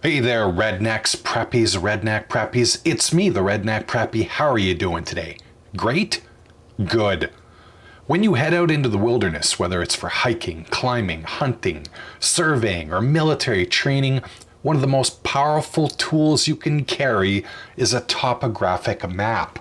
Hey there, rednecks, preppies, redneck preppies. It's me, the Redneck Preppy. How are you doing today? Great? Good. When you head out into the wilderness, whether it's for hiking, climbing, hunting, surveying, or military training, one of the most powerful tools you can carry is a topographic map.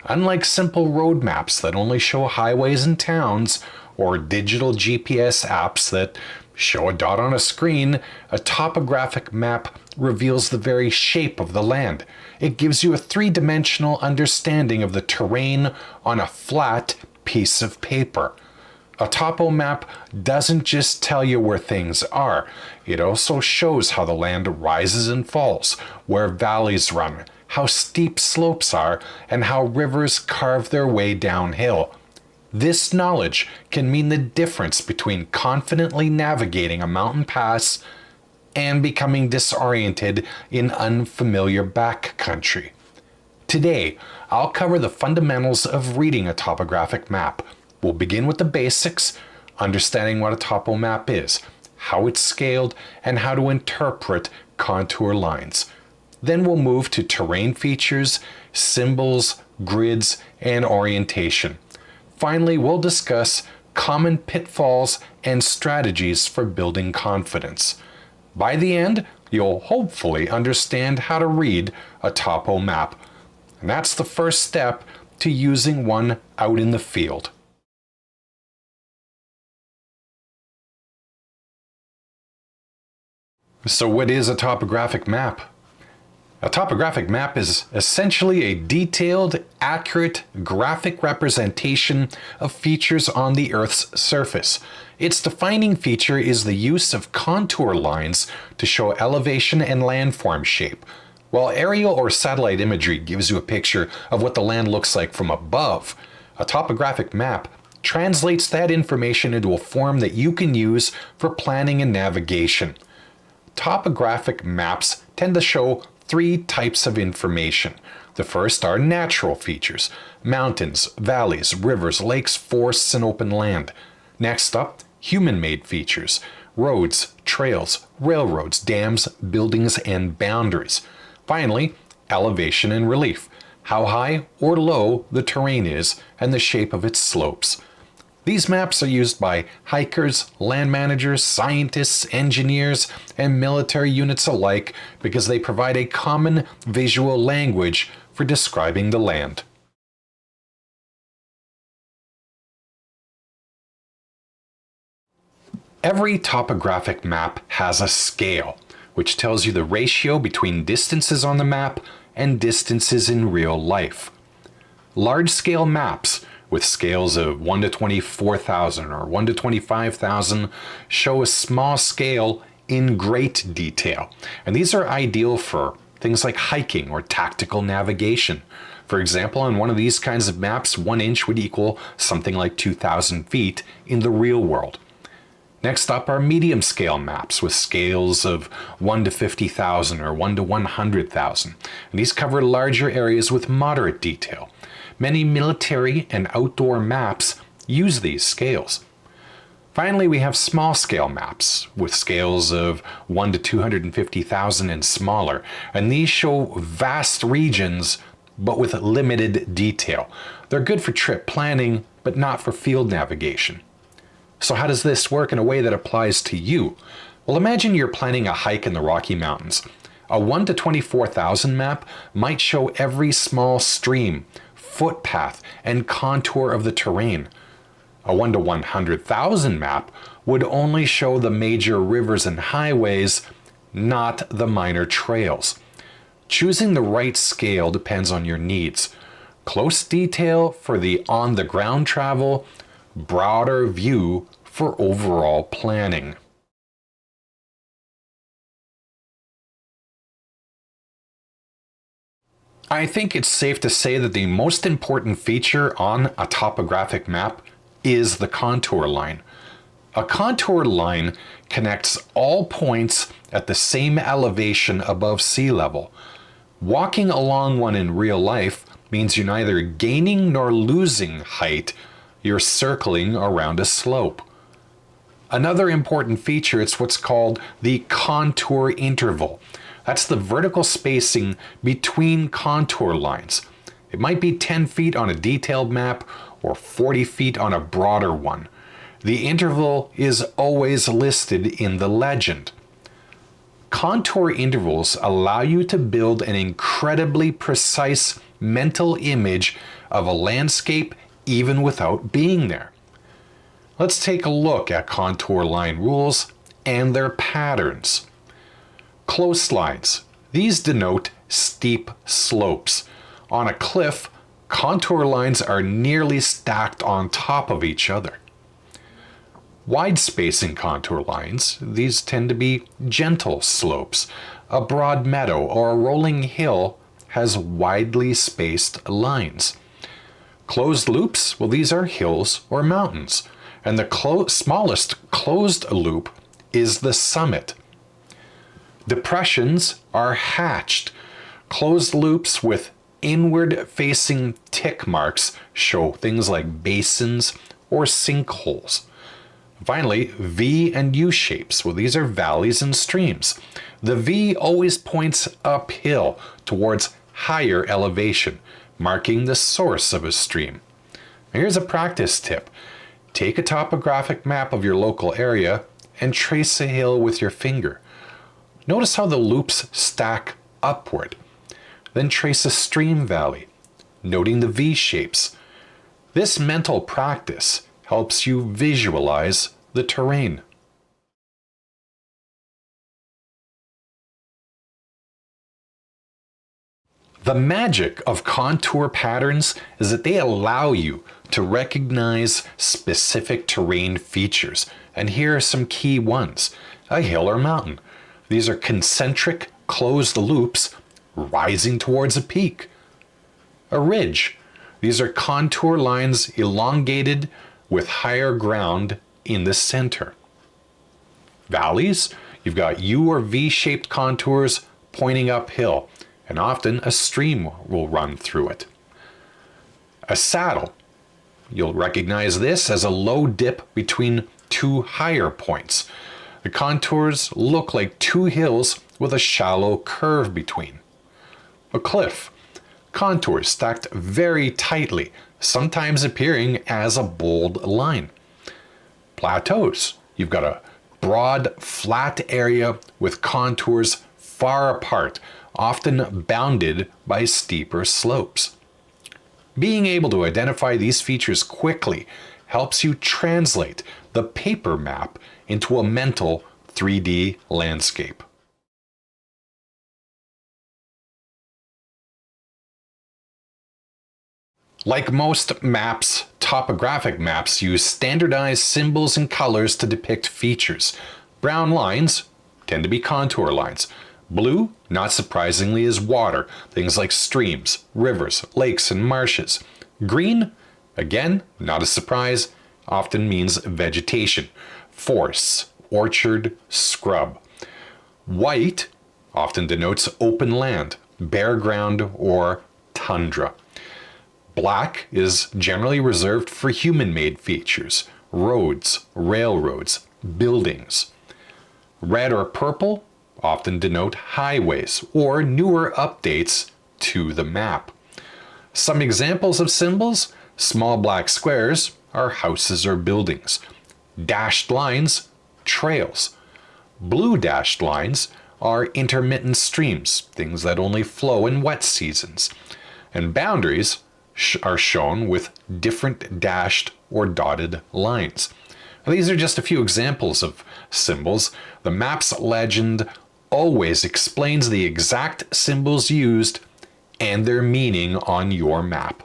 Unlike simple road maps that only show highways and towns, or digital GPS apps that show a dot on a screen, a topographic map reveals the very shape of the land. It gives you a three-dimensional understanding of the terrain on a flat piece of paper. A topo map doesn't just tell you where things are, it also shows how the land rises and falls, where valleys run, how steep slopes are, and how rivers carve their way downhill. This knowledge can mean the difference between confidently navigating a mountain pass and becoming disoriented in unfamiliar backcountry. Today, I'll cover the fundamentals of reading a topographic map. We'll begin with the basics, understanding what a topo map is, how it's scaled, and how to interpret contour lines. Then we'll move to terrain features, symbols, grids, and orientation. Finally, we'll discuss common pitfalls and strategies for building confidence. By the end, you'll hopefully understand how to read a topo map. And that's the first step to using one out in the field. So what is a topographic map? A topographic map is essentially a detailed, accurate, graphic representation of features on the Earth's surface. Its defining feature is the use of contour lines to show elevation and landform shape. While aerial or satellite imagery gives you a picture of what the land looks like from above, a topographic map translates that information into a form that you can use for planning and navigation. Topographic maps tend to show three types of information. The first are natural features: mountains, valleys, rivers, lakes, forests, and open land. Next up, human-made features: roads, trails, railroads, dams, buildings, and boundaries. Finally, elevation and relief: how high or low the terrain is and the shape of its slopes. These maps are used by hikers, land managers, scientists, engineers, and military units alike because they provide a common visual language for describing the land. Every topographic map has a scale, which tells you the ratio between distances on the map and distances in real life. Large-scale maps with scales of 1 to 24,000 or 1 to 25,000 show a small scale in great detail. And these are ideal for things like hiking or tactical navigation. For example, on one of these kinds of maps, 1 inch would equal something like 2,000 feet in the real world. Next up are medium scale maps with scales of 1 to 50,000 or 1 to 100,000. And these cover larger areas with moderate detail. Many military and outdoor maps use these scales. Finally, we have small scale maps with scales of 1 to 250,000 and smaller, and these show vast regions but with limited detail. They're good for trip planning, but not for field navigation. So how does this work in a way that applies to you? Well, imagine you're planning a hike in the Rocky Mountains. A 1 to 24,000 map might show every small stream, footpath, and contour of the terrain. A 1 to 100,000 map would only show the major rivers and highways, not the minor trails. Choosing the right scale depends on your needs. Close detail for the on-the-ground travel, broader view for overall planning. I think it's safe to say that the most important feature on a topographic map is the contour line. A contour line connects all points at the same elevation above sea level. Walking along one in real life means you're neither gaining nor losing height, you're circling around a slope. Another important feature is what's called the contour interval. That's the vertical spacing between contour lines. It might be 10 feet on a detailed map or 40 feet on a broader one. The interval is always listed in the legend. Contour intervals allow you to build an incredibly precise mental image of a landscape even without being there. Let's take a look at contour line rules and their patterns. Close lines. These denote steep slopes. On a cliff, contour lines are nearly stacked on top of each other. Wide spacing contour lines, these tend to be gentle slopes. A broad meadow or a rolling hill has widely spaced lines. Closed loops, well, these are hills or mountains, and the smallest closed loop is the summit. Depressions are hatched. Closed loops with inward-facing tick marks show things like basins or sinkholes. Finally, V and U shapes. Well, these are valleys and streams. The V always points uphill towards higher elevation, marking the source of a stream. Here's a practice tip. Take a topographic map of your local area and trace a hill with your finger. Notice how the loops stack upward. Then trace a stream valley, noting the V shapes. This mental practice helps you visualize the terrain. The magic of contour patterns is that they allow you to recognize specific terrain features. And here are some key ones. A hill or mountain. These are concentric closed loops rising towards a peak. A ridge. These are contour lines elongated with higher ground in the center. Valleys, you've got U or V-shaped contours pointing uphill, and often a stream will run through it. A saddle, you'll recognize this as a low dip between two higher points. The contours look like two hills with a shallow curve between. A cliff, contours stacked very tightly, sometimes appearing as a bold line. Plateaus, you've got a broad, flat area with contours far apart, often bounded by steeper slopes. Being able to identify these features quickly helps you translate the paper map into a mental 3D landscape. Like most maps, topographic maps use standardized symbols and colors to depict features. Brown lines tend to be contour lines. Blue, not surprisingly, is water, things like streams, rivers, lakes, and marshes. Green, again, not a surprise, often means vegetation, forests, orchard, scrub. White often denotes open land, bare ground, or tundra. Black is generally reserved for human-made features, roads, railroads, buildings. Red or purple often denote highways or newer updates to the map. Some examples of symbols: small black squares are houses or buildings. Dashed lines, trails. Blue dashed lines are intermittent streams, things that only flow in wet seasons. And boundaries are shown with different dashed or dotted lines. Now, these are just a few examples of symbols. The map's legend always explains the exact symbols used and their meaning on your map.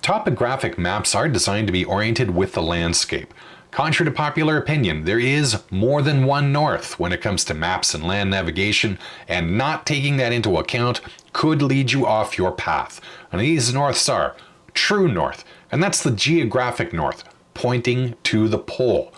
Topographic maps are designed to be oriented with the landscape. Contrary to popular opinion, there is more than one north when it comes to maps and land navigation, and not taking that into account could lead you off your path. And these norths are true north, and that's the geographic north, pointing to the pole.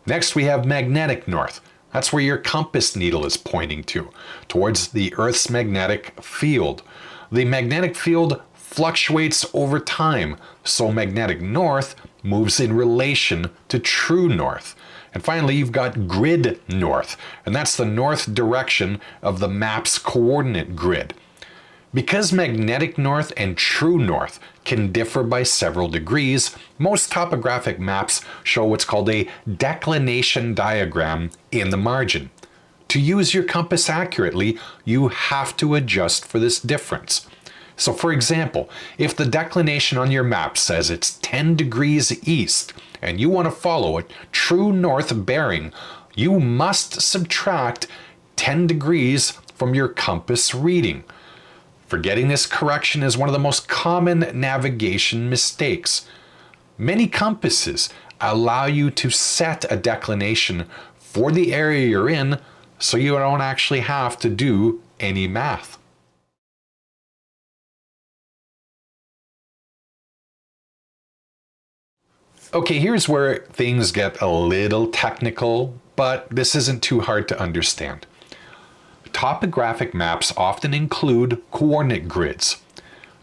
Next, we have magnetic north. That's where your compass needle is pointing to, towards the Earth's magnetic field. The magnetic field fluctuates over time, so magnetic north moves in relation to true north. And finally, you've got grid north, and that's the north direction of the map's coordinate grid. Because magnetic north and true north can differ by several degrees, most topographic maps show what's called a declination diagram in the margin. To use your compass accurately, you have to adjust for this difference. So for example, if the declination on your map says it's 10 degrees east and you want to follow a true north bearing, you must subtract 10 degrees from your compass reading. Forgetting this correction is one of the most common navigation mistakes. Many compasses allow you to set a declination for the area you're in, so you don't actually have to do any math. Okay, here's where things get a little technical, but this isn't too hard to understand. Topographic maps often include coordinate grids.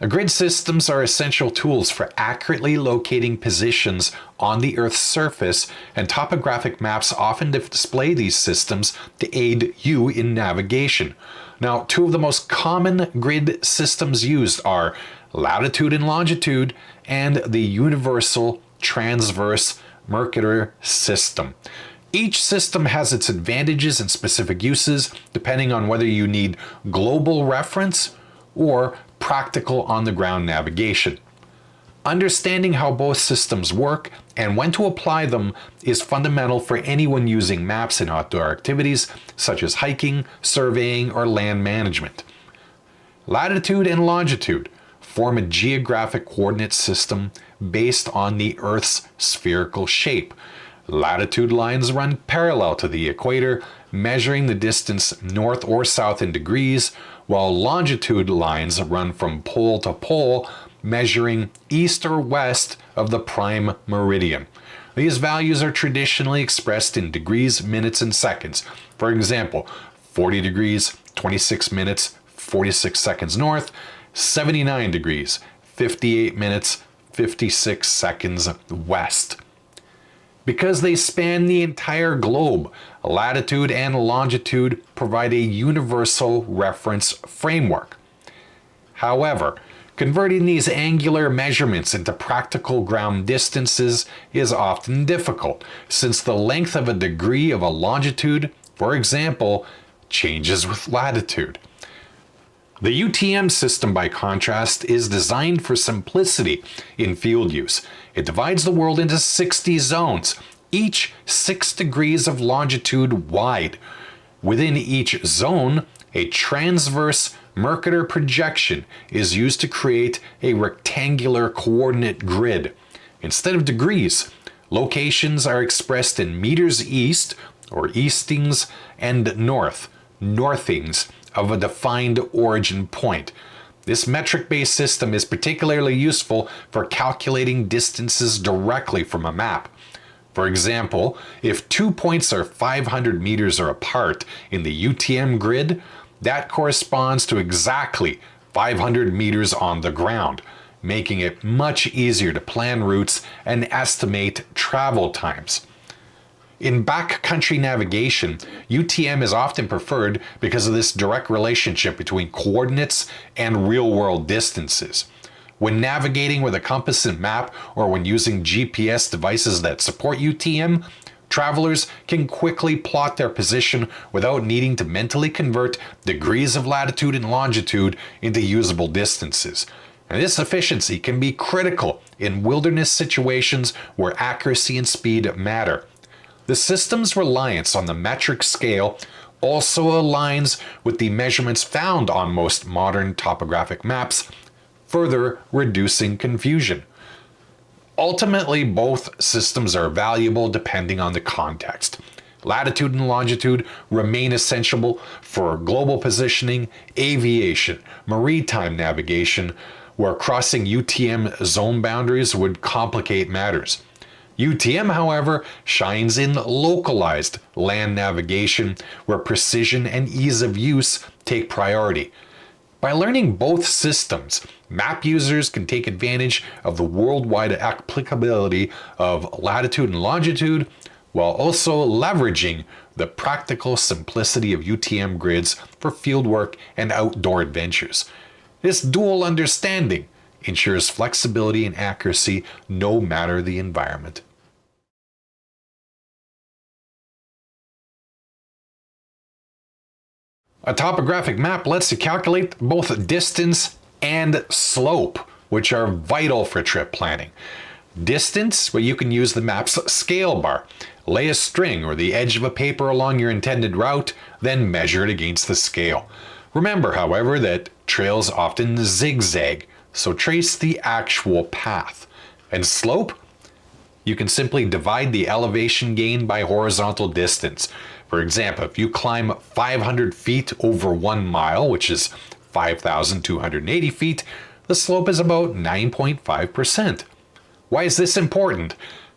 Grid systems are essential tools for accurately locating positions on the Earth's surface, and topographic maps often display these systems to aid you in navigation. Now, two of the most common grid systems used are Latitude and Longitude, and the Universal Transverse Mercator system. Each system has its advantages and specific uses depending on whether you need global reference or practical on-the-ground navigation. Understanding how both systems work and when to apply them is fundamental for anyone using maps in outdoor activities such as hiking, surveying, or land management. Latitude and longitude form a geographic coordinate system based on the Earth's spherical shape. Latitude lines run parallel to the equator, measuring the distance north or south in degrees, while longitude lines run from pole to pole, measuring east or west of the prime meridian. These values are traditionally expressed in degrees, minutes, and seconds. For example, 40 degrees, 26 minutes, 46 seconds north, 79 degrees, 58 minutes, 56 seconds west. Because they span the entire globe, latitude and longitude provide a universal reference framework. However, converting these angular measurements into practical ground distances is often difficult, since the length of a degree of a longitude, for example, changes with latitude. The UTM system, by contrast, is designed for simplicity in field use. It divides the world into 60 zones, each 6 degrees of longitude wide. Within each zone, a transverse Mercator projection is used to create a rectangular coordinate grid. Instead of degrees, locations are expressed in meters east, or eastings, and north, northings, of a defined origin point. This metric-based system is particularly useful for calculating distances directly from a map. For example, if 2 points are 500 meters or apart in the UTM grid, that corresponds to exactly 500 meters on the ground, making it much easier to plan routes and estimate travel times. In backcountry navigation, UTM is often preferred because of this direct relationship between coordinates and real-world distances. When navigating with a compass and map, or when using GPS devices that support UTM, travelers can quickly plot their position without needing to mentally convert degrees of latitude and longitude into usable distances. And this efficiency can be critical in wilderness situations where accuracy and speed matter. The system's reliance on the metric scale also aligns with the measurements found on most modern topographic maps, further reducing confusion. Ultimately, both systems are valuable depending on the context. Latitude and longitude remain essential for global positioning, aviation, maritime navigation, where crossing UTM zone boundaries would complicate matters. UTM, however, shines in localized land navigation, where precision and ease of use take priority. By learning both systems, Map users can take advantage of the worldwide applicability of latitude and longitude while also leveraging the practical simplicity of UTM grids for fieldwork and outdoor adventures. This dual understanding ensures flexibility and accuracy no matter the environment. A topographic map lets you calculate both distance and slope, which are vital for trip planning. Distance, well, you can use the map's scale bar. Lay a string or the edge of a paper along your intended route, then measure it against the scale. Remember, however, that trails often zigzag, so trace the actual path. And slope? You can simply divide the elevation gain by horizontal distance. For example, if you climb 500 feet over 1 mile, which is 5,280 feet, the slope is about 9.5%. Why is this important?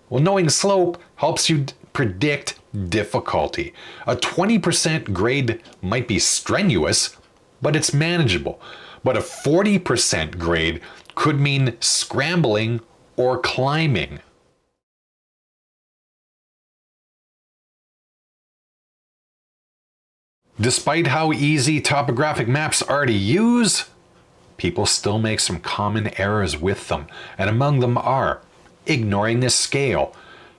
Well, knowing slope helps you predict difficulty. A 20% grade might be strenuous, but it's manageable. But a 40% grade could mean scrambling or climbing. Despite how easy topographic maps are to use, people still make some common errors with them, and among them are ignoring the scale.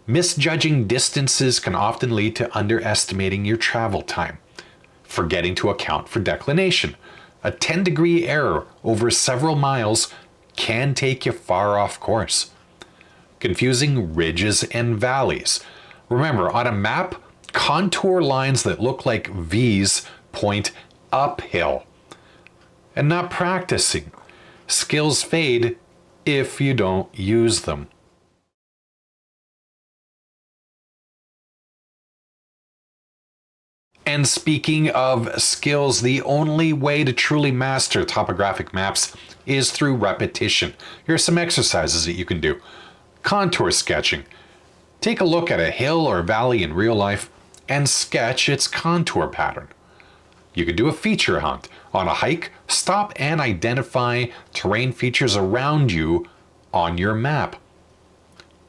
Misjudging distances can often lead to underestimating your travel time. Forgetting to account for declination. A 10-degree error over several miles can take you far off course. Confusing ridges and valleys. Remember, on a map, contour lines that look like V's point uphill. And not practicing. Skills fade if you don't use them. And speaking of skills, the only way to truly master topographic maps is through repetition. Here are some exercises that you can do. Contour sketching. Take a look at a hill or valley in real life and sketch its contour pattern. You could do a feature hunt. On a hike, stop and identify terrain features around you on your map.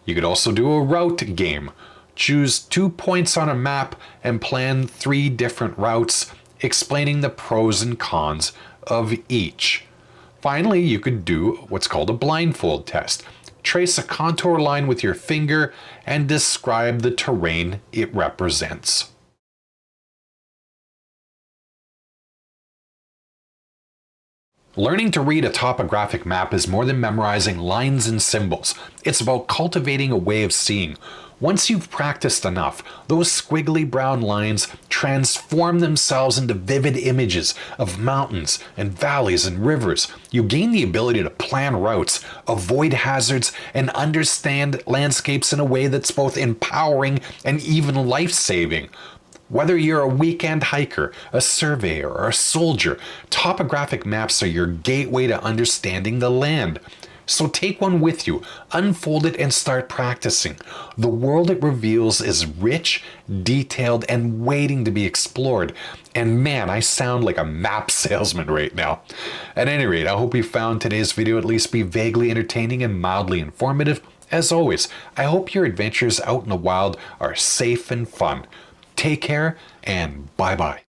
You could also do a route game. Choose 2 points on a map and plan 3 different routes, explaining the pros and cons of each. Finally, you could do what's called a blindfold test. Trace a contour line with your finger and describe the terrain it represents. Learning to read a topographic map is more than memorizing lines and symbols. It's about cultivating a way of seeing. Once you've practiced enough, those squiggly brown lines transform themselves into vivid images of mountains and valleys and rivers. You gain the ability to plan routes, avoid hazards, and understand landscapes in a way that's both empowering and even life-saving. Whether you're a weekend hiker, a surveyor, or a soldier, topographic maps are your gateway to understanding the land. So take one with you, unfold it, and start practicing. The world it reveals is rich, detailed, and waiting to be explored. And man, I sound like a map salesman right now. At any rate, I hope you found today's video at least be vaguely entertaining and mildly informative. As always, I hope your adventures out in the wild are safe and fun. Take care, and bye-bye.